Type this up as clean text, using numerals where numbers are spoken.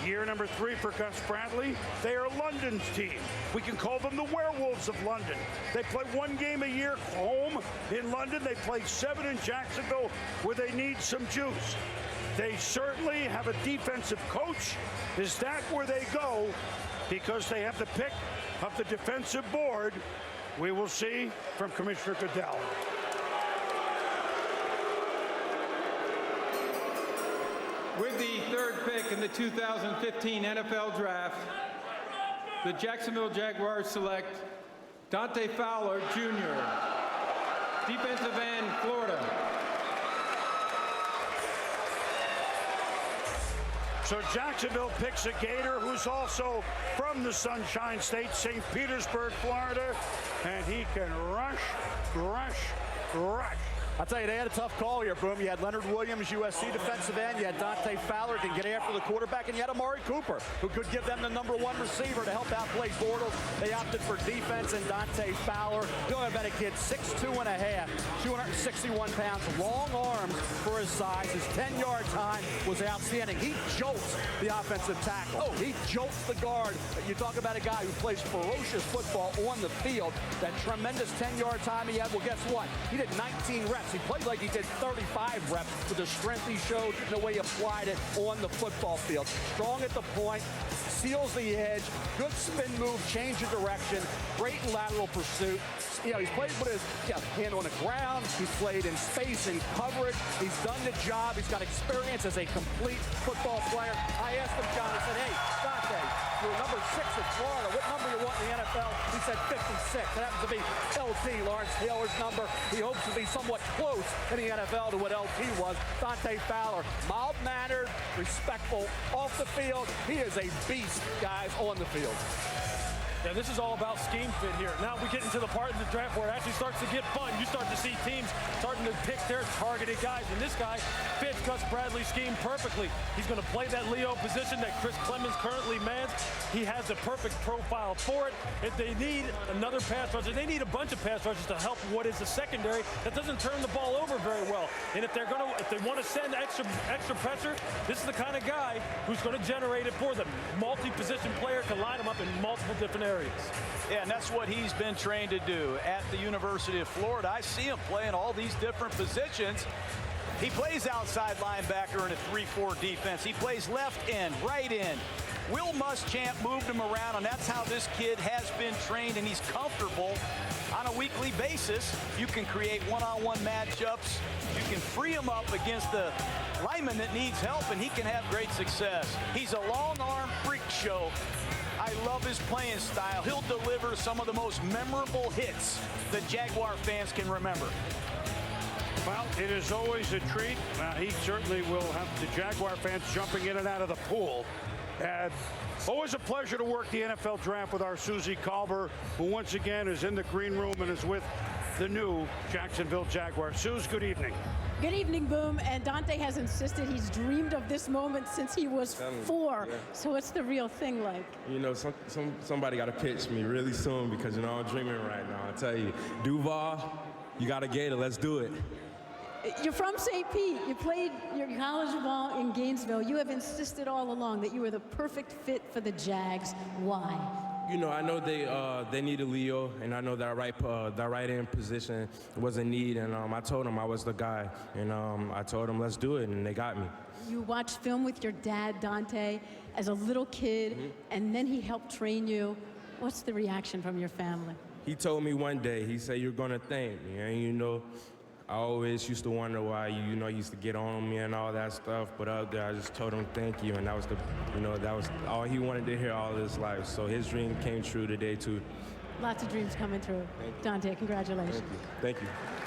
Year number 3 for Gus Bradley. They are London's team. We can call them the Werewolves of London. They play 1 game a year home in London. They play 7 in Jacksonville where they need some juice. They certainly have a defensive coach. Is that where they go? Because they have the pick of the defensive board. We will see from Commissioner Goodell. With the 3rd pick in the 2015 NFL Draft, the Jacksonville Jaguars select Dante Fowler Jr., defensive end, Florida. So Jacksonville picks a Gator who's also from the Sunshine State, St. Petersburg, Florida, and he can rush. I'll tell you, they had a tough call here, Boom. You had Leonard Williams, USC defensive end. You had Dante Fowler, who can get after the quarterback. And you had Amari Cooper, who could give them the #1 receiver to help out Blake Bortles. They opted for defense and Dante Fowler. You know about a kid, 6'2½", 261 pounds, long arms for his size. His 10-yard time was outstanding. He jolts the offensive tackle. He jolts the guard. You talk about a guy who plays ferocious football on the field. That tremendous 10-yard time he had, well, guess what? He did 19 reps. He played like he did 35 reps with the strength he showed and the way he applied it on the football field. Strong at the point, seals the edge, good spin move, change of direction, great lateral pursuit. You know, he's played with his hand on the ground. He's played in space and coverage. He's done the job. He's got experience as a complete football player. I asked him, John, I said, hey, Dante, you're number 6 in Florida. What number you want in the NFL? He said 56. That happens to be LT, Lawrence Taylor's number. He hopes to be somewhat close in the NFL to what LT was. Dante Fowler, mild-mannered, respectful, off the field. He is a beast, guys, on the field. Yeah, this is all about scheme fit here. Now we get into the part of the draft where it actually starts to get fun. You start to see teams starting to pick their targeted guys, and this guy fits Gus Bradley's scheme perfectly. He's going to play that Leo position that Chris Clemens currently mans. He has a perfect profile for it. If they need another pass rusher, they need a bunch of pass rushers to help what is a secondary that doesn't turn the ball over very well. And if they want to send extra pressure, this is the kind of guy who's going to generate it for them. Multi-position player can line them up in multiple different areas. Yeah, and that's what he's been trained to do at the University of Florida. I see him playing all these different positions. He plays outside linebacker in a 3-4 defense. He plays left end, right end. Will Muschamp moved him around, and that's how this kid has been trained, and he's comfortable on a weekly basis. You can create one-on-one matchups. You can free him up against the lineman that needs help, and he can have great success. He's a long-arm freak show. I love his playing style. He'll deliver some of the most memorable hits that Jaguar fans can remember. Well, it is always a treat. He certainly will have the Jaguar fans jumping in and out of the pool. And always a pleasure to work the NFL draft with our Susie Colber, who once again is in the green room and is with the new Jacksonville Jaguars. Suze, good evening. Good evening, Boom. And Dante has insisted he's dreamed of this moment since he was 4. Yeah. So what's the real thing like? You know, somebody got to pitch me really soon because, you know, I'm dreaming right now. I tell you, Duval, you got a Gator. Let's do it. You're from St. Pete. You played your college ball in Gainesville. You have insisted all along that you were the perfect fit for the Jags. Why? You know, I know they need a Leo, and I know that right end position was a need, and I told them I was the guy, and I told them let's do it, and they got me. You watched film with your dad, Dante, as a little kid, and then he helped train you. What's the reaction from your family? He told me one day, he said, you're going to thank me, and you know, I always used to wonder why, you know, he used to get on me and all that stuff, but out there I just told him thank you, and that was that was all he wanted to hear all his life. So his dream came true today too. Lots of dreams coming true. Dante, congratulations. Thank you. Thank you.